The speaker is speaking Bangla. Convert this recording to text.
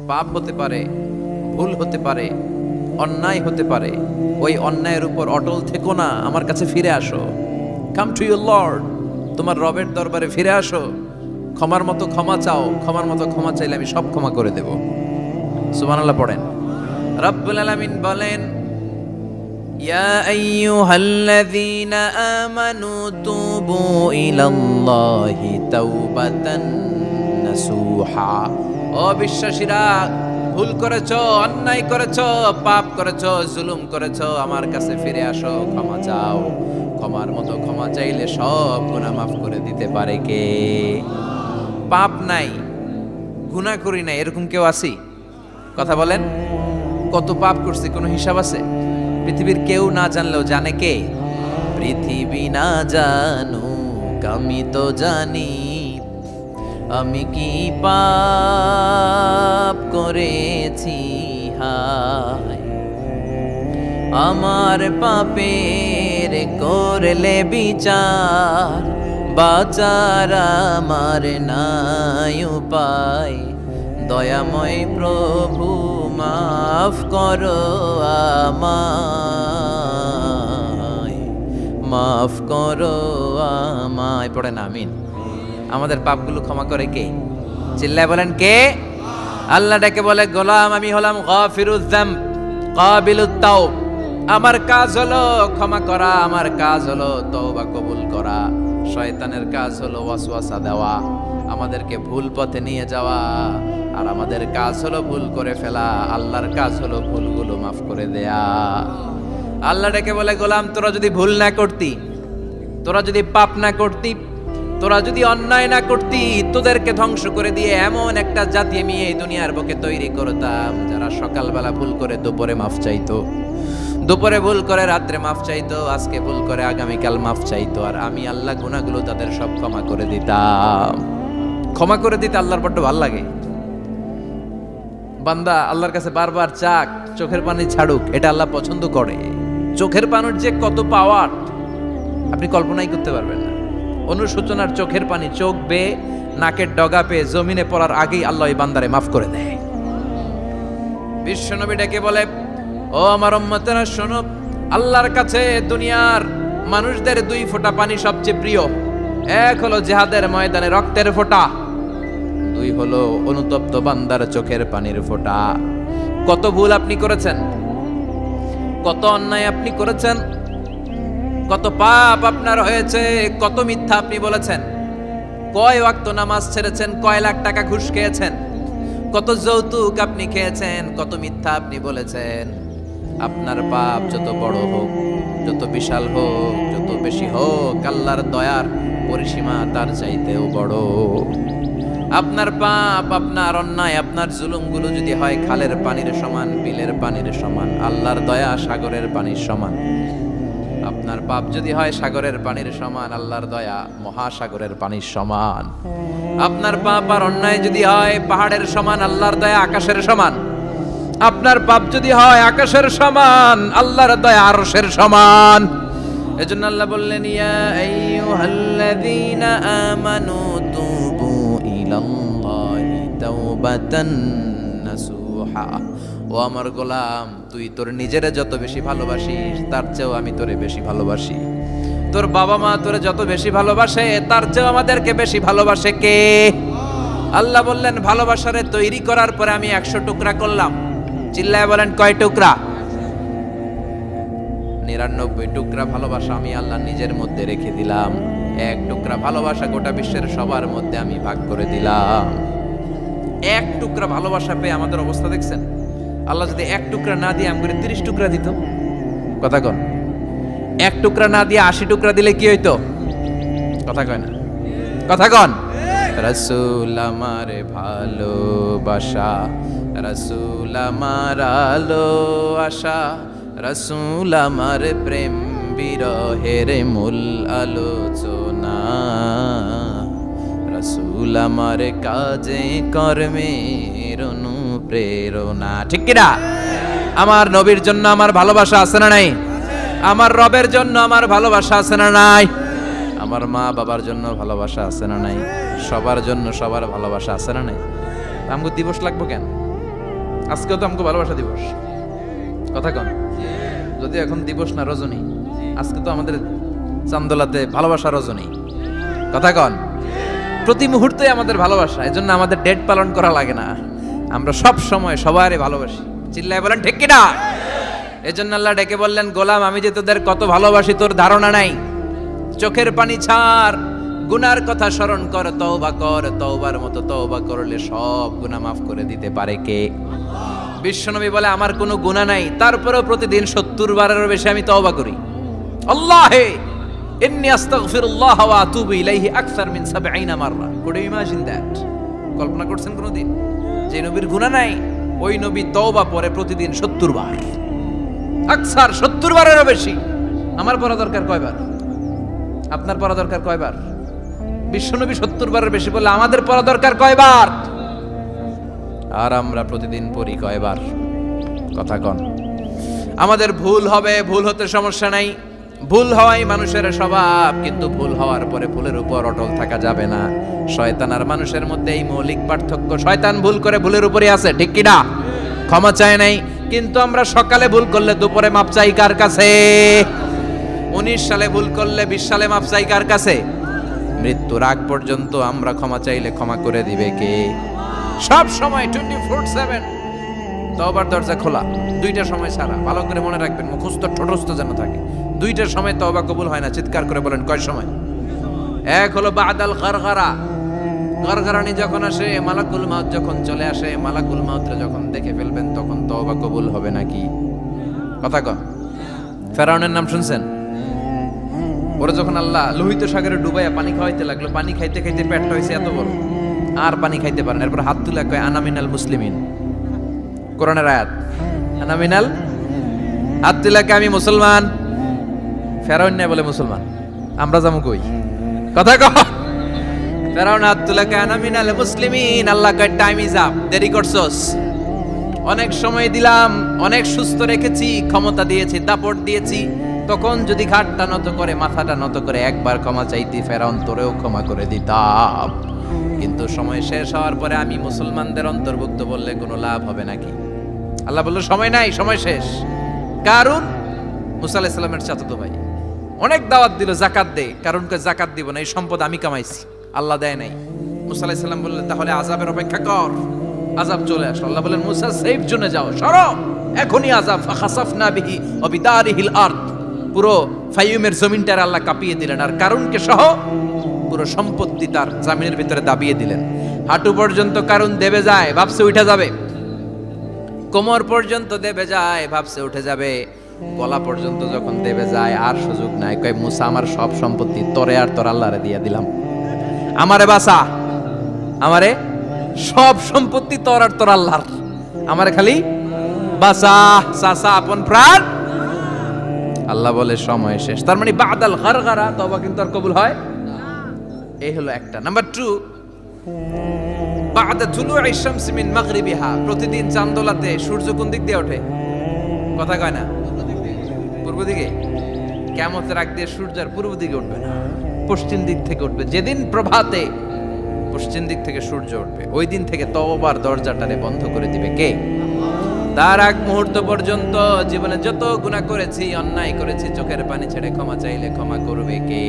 পাপ হতে পারে, ভুল হতে পারে, অন্যায় হতে পারে। ওই অন্যায়ের উপর অটল থেকো না, আমার কাছে ফিরে আসো। কাম টু ইউর লর্ড, তোমার রবের দরবারে ফিরে আসো। ক্ষমার মতো ক্ষমা চাও, ক্ষমার মতো ক্ষমা চাইলে আমি সব ক্ষমা করে দেব। সুবহানাল্লাহ পড়েন। রব্বুল আলামিন বলেন, ইয়া আইয়ুহাল্লাযীনা আমানু তুবু ইলাল্লাহি তাওবাতান নাসুহা। ও বিশ্বাসীরা, ভুল করেছো, অন্যায় করেছো, পাপ করেছো, জুলুম করেছো, আমার কাছে ফিরে আসো, ক্ষমা চাও। ক্ষমার মতো ক্ষমা চাইলে সব গুনাহ মাফ করে দিতে পারে কে? পাপ নাই, গুনাহ করি নাই, এরকম কেউ আছি? কথা বলেন। কত পাপ করছি, কোনো হিসাব আছে? পৃথিবীর কেউ না জানলেও জানে কে? পৃথিবী না জানুক আমি তো জানি, আমি কি পাপ করেছি হায়। আমার পাপের করলে বিচার, বাঁচার আমার নাই উপায়। দয়াময় প্রভু মাফ করো আমায়, মাফ করো আমায়। পড়েন আমিন। আমাদের পাপগুলো ক্ষমা করে কে? চিল্লায় বলেন কে? আল্লাহ ডেকে বলে, গোলাম আমি হলাম গাফিরুয যামব কাবিলুত তাওব। আমার কাজ হলো ক্ষমা করা, আমার কাজ হলো তওবা কবুল করা। শয়তানের কাজ হলো ওয়াসওয়াসা দেওয়া, আমাদেরকে ভুল পথে নিয়ে যাওয়া। আর আমাদের কাজ হলো ভুল করে ফেলা, আল্লাহর কাজ হলো ভুলগুলো মাফ করে দেয়া। আল্লাহ ডেকে বলে, গোলাম তোরা যদি ভুল না করতি, তোরা যদি পাপ না করতি, তোরা যদি অন্যায় না করতি, তোদেরকে ধ্বংস করে দিয়ে এমন একটা জাতি আমি এই দুনিয়ার বুকে তৈরি করতাম, যারা সকালবেলা ভুল করে দুপুরে মাফ চাইতো, দুপুরে ভুল করে রাত্রে মাফ চাইতো, আজকে ভুল করে আগামীকাল মাফ চাইতো। আর আমি আল্লাহ গুনাহগুলো তাদের সব ক্ষমা করে দিতাম। ক্ষমা করে দিতে আল্লাহর বড্ড ভালো লাগে। বান্দা আল্লাহর কাছে বারবার চাক, চোখের পানি ছাড়ুক, এটা আল্লাহ পছন্দ করে। চোখের পানির যে কত পাওয়ার আপনি কল্পনাই করতে পারবেন না। অনুশোচনার চোখের পানি চোখ বেয়ে নাকের ডগা পেয়ে জমিনে পড়ার আগেই আল্লাহ এই বান্দারে মাফ করে দেয়। বিশ্বনবী ডেকে বলে, ও আমার উম্মতেরা শোনো, আল্লাহর কাছে দুনিয়ার মানুষদের দুই ফোঁটা পানি সবচেয়ে প্রিয়। এক হলো জিহাদের ময়দানে রক্তের ফোঁটা, দুই হলো অনুতপ্ত বান্দার চোখের পানির ফোঁটা। কত ভুল আপনি করেছেন, কত অন্যায় আপনি করেছেন, কত পাপ আপনার হয়েছে, কত মিথ্যা আপনি বলেছেন, কয় ওয়াক্ত নামাজ ছেড়েছেন, কয় লাখ টাকা ঘুষ খেয়েছেন, কত যৌতুক আপনি খেয়েছেন, কত মিথ্যা আপনি বলেছেন। আপনার পাপ যত বড় হোক, যত বিশাল হোক, যত বেশি হোক, আল্লাহর দয়ার পরিসীমা তার চাইতেও বড়। আপনার পাপ, আপনার অন্যায়, আপনার জুলুমগুলো যদি হয় খালের পানির সমান, বিলের পানির সমান, আল্লাহর দয়া সাগরের পানির সমান। আপনার পাপ যদি হয় সাগরের পানির সমান, আল্লাহর দয়া মহাসাগরের পানির সমান। আপনার পাপ আর অন্যায় যদি হয় পাহাড়ের সমান, আল্লাহর দয়া আকাশের সমান। আপনার পাপ যদি হয় আকাশের সমান, আল্লাহর দয়া আরশের সমান। এজন্য আল্লাহ বললেন, ইয়া আইয়ুহাল্লাযীনা আমানু তুবু ইলাল্লাহি তাওবাতান নাসুহা। ও আমার গোলাম, তুই তোর নিজেরে যত বেশি ভালোবাসিস, তার চেয়েও আমি তোরে বেশি ভালোবাসি। তোর বাবা মা তোরে যত বেশি ভালোবাসে, তার চেয়েও আমাদেরকে বেশি ভালোবাসে কে? আল্লাহ বললেন, ভালোবাসারে তৈরি করার পরে আমি 100 টুকরা করলাম। চিল্লায় বলেন কয় টুকরা? 99 টুকরা ভালোবাসা আমি আল্লাহ নিজের মধ্যে রেখে দিলাম। 1 টুকরা ভালোবাসা গোটা বিশ্বের সবার মধ্যে আমি ভাগ করে দিলাম। 1 টুকরা ভালোবাসা পেয়ে আমাদের অবস্থা দেখছেন? আল্লাহ যদি 1 টুকরা না দিয়ে আমাকে 30 টুকরা দিত, কথা কন। 1 টুকরা না দিয়ে 80 টুকরা দিলে কি হইতো? কথা কয় না, কথা কন। রাসূল আমার ভালোবাসা, রাসূল আমার আলো আশা, রাসূল আমার প্রেম বিরহের মূল আলোচনা, রাসূল আমার কাজে কর্মের অনুপ্রেরণা। ঠিক কিনা? আমার নবীর জন্য আমার ভালোবাসা আছে না নাই? আমার রবের জন্য আমার ভালোবাসা আছে না নাই? আমার মা বাবার জন্য ভালোবাসা আছে না নাই? সবার জন্য সবার ভালোবাসা আছে না নাই? আমগো দিবস লাগবো কেন? আজকেও তো আমাকে ভালোবাসা দিবস, কথা কন। যদি এখন দিবস না রজনী, আজকে তো আমাদের চান্দোলাতে ভালোবাসা রজনী, কথা কন। প্রতি মুহূর্তে আমাদের ভালোবাসা, এজন্য আমাদের ডেট পালন করা লাগে না, আমরা সব সময় সবারই ভালোবাসি। চিল্লায় বলেন ঠিক কিনা? এজন্য আল্লাহ ডেকে বললেন, গোলাম আমি যে তোদের কত ভালোবাসি তোর ধারণা নাই। চোখের পানি ছাড়, গুনার কথা স্মরণ কর, তওবা কর, তওবার মতো তওবা করলে সব গুনাহ মাফ করে দিতে পারে কে? বিশ্বনবী বলে আমার কোনো গুনাহ নাই, তারপরেও প্রতিদিন 70 বারেরও বেশি আমি তওবা করি। আল্লাহে ইন্নী আস্তাগফিরুল্লাহ ওয়া আতুবু ইলাইহি আকসার মিন 70 মাররা। Could you imagine that? কল্পনা করছেন কোনোদিন যে নবীর গুনাহ নাই, ওই নবী তওবা পড়ে প্রতিদিন 70 বার, আকসার 70 বারেরও বেশি। আমার পড়া দরকার কয়বার? আপনার পড়া দরকার কয়বার? বিশ্বনবী 70 বারের বেশি বলে আমাদের পড়া দরকার কয়বার? আর আমরা প্রতিদিন পড়ি কয়বার? কথা কন। আমাদের ভুল হবে, ভুল হতে সমস্যা নাই, ভুল হওয়াই মানুষের স্বভাব, কিন্তু ভুল হওয়ার পরে ভুলের উপর অটল থাকা যাবে না। শয়তান আর মানুষের মধ্যে এই মৌলিক পার্থক্য। শয়তান ভুল করে ভুলের উপরই আছে, ঠিক কি না? ক্ষমা চায় নাই, কিন্তু আমরা সকালে ভুল করলে দুপুরে মাপ চাই কার কাছে? 19 সালে ভুল করলে 20 সালে মাপ চাই কার কাছে? মৃত্যুর আগ পর্যন্ত আমরা ক্ষমা চাইলে ক্ষমা করে দিবে কে? সব সময় 24/7 তওবার দরজা খোলা, দুইটা সময় ছাড়া। ভালো করে মনে রাখবেন, মুখস্থ ঠোঁটস্থ যেন থাকে। দুইটার সময় তওবা কবুল হয় না, চিৎকার করে বলেন কয় সময়? এক হলো বাদাল গারগারা, গারগারানি যখন আসে, মালাকুল মাউত যখন চলে আসে, মালাকুল মাউতরে যখন দেখে ফেলবেন তখন তওবা কবুল হবে নাকি? কথা কন। ফেরাউনের নাম শুনছেন? ওরা যখন আল্লাহ লোহিত সাগরে ডুবাইয়া পানি খাওয়াইতে লাগলো, পানি খাইতে খাইতে পেটটা হয়েছে এত বড়, আর পানি খাইতে পারেন। এরপর হাত তুলে কয় আনা মিনাল মুসলিমিন, কোরআনের আয়াত, আনা মিনাল, হাত তুলে কয় আমি মুসলমান। ফেরাউন না বলে মুসলমান, আমরা যাবো কই? কথা কহ। ফেরাউন হাত তুলে কয় আনা মিনাল মুসলিমিন, আল্লাহ কয় টাইম ইজ আপ, দেরি করছস, অনেক সময় দিলাম, অনেক সুস্থ রেখেছি, ক্ষমতা দিয়েছি, দাপট দিয়েছি, তখন যদি ঘাটটা নত করে, মাথাটা নত করে একবার ক্ষমা চাইতি, ফেরাউন তোরেও ক্ষমা করে দিতাম। কিন্তু সময় শেষ হওয়ার পরে আমি মুসলমানদের অন্তর্ভুক্ত বললে কোনো লাভ হবে নাকি? আল্লাহ বলল সময় নাই, সময় শেষ। কারণ মুসা আলাইহিস সালামের চাচাতো ভাই অনেক দাওয়াত দিল, জাকাত দে, কারণ জাকাত দিব না, এই সম্পদ আমি কামাইছি, আল্লাহ দেয় নাই। মুসা আলাইহিস সালাম বললেন তাহলে আযাবের অপেক্ষা কর। আযাব চলে আসলো, আল্লাহ বলেন মুসা সেফ জোনে যাও, সরো, এখনই আযাব। ফাখাসাফনা বিহি ওয়া বিদারিহিল আরদ, পুরো ফাইয়ুমের জমিনটার আল্লাহ কাঁপিয়ে দিলেন, আর কারুনকে সহ পুরো সম্পত্তি তার জামিনের ভিতরে দাবিয়ে দিলেন। হাঁটু পর্যন্ত কারুন দেবে যায়, ভাবছে উঠে যাবে, কোমর পর্যন্ত দেবে যায়, ভাবছে উঠে যাবে, গলা পর্যন্ত যখন দেবে যায় আর সুযোগ নাই। কয় মুসা আমার সব সম্পত্তি তোরে আর তোর আল্লাহরে দিয়ে দিলাম, আমারে বাঁচা, আমারে সব সম্পত্তি তোর আর তোর আল্লাহর, আমারে খালি বাঁচা, চাচা আপন প্রাণ। আল্লাহ বলে সময় শেষ। তার মানে বাদাল গারগারা তওবা কিন্তু আর কবুল হয়? এই হলো একটা। নাম্বার 2, বাদা তুলুই শামস মিন মাগরিবিহা, প্রতিদিন চাঁদোলাতে সূর্য কোন দিক দিয়ে ওঠে? কথা কয় না? পূর্ব দিকে। কিয়ামতের আগ দিয়ে সূর্য আর পূর্ব দিকে উঠবে না, পশ্চিম দিক থেকে উঠবে। যেদিন প্রভাতে পশ্চিম দিক থেকে সূর্য উঠবে, ওই দিন থেকে তওবার দরজাটারে বন্ধ করে দিবে কে? তার আগ মুহূর্ত পর্যন্ত জীবনে যত গুনাহ করেছি, অন্যায় করেছি, চোখের পানি ছেড়ে ক্ষমা চাইলে ক্ষমা করবে কে?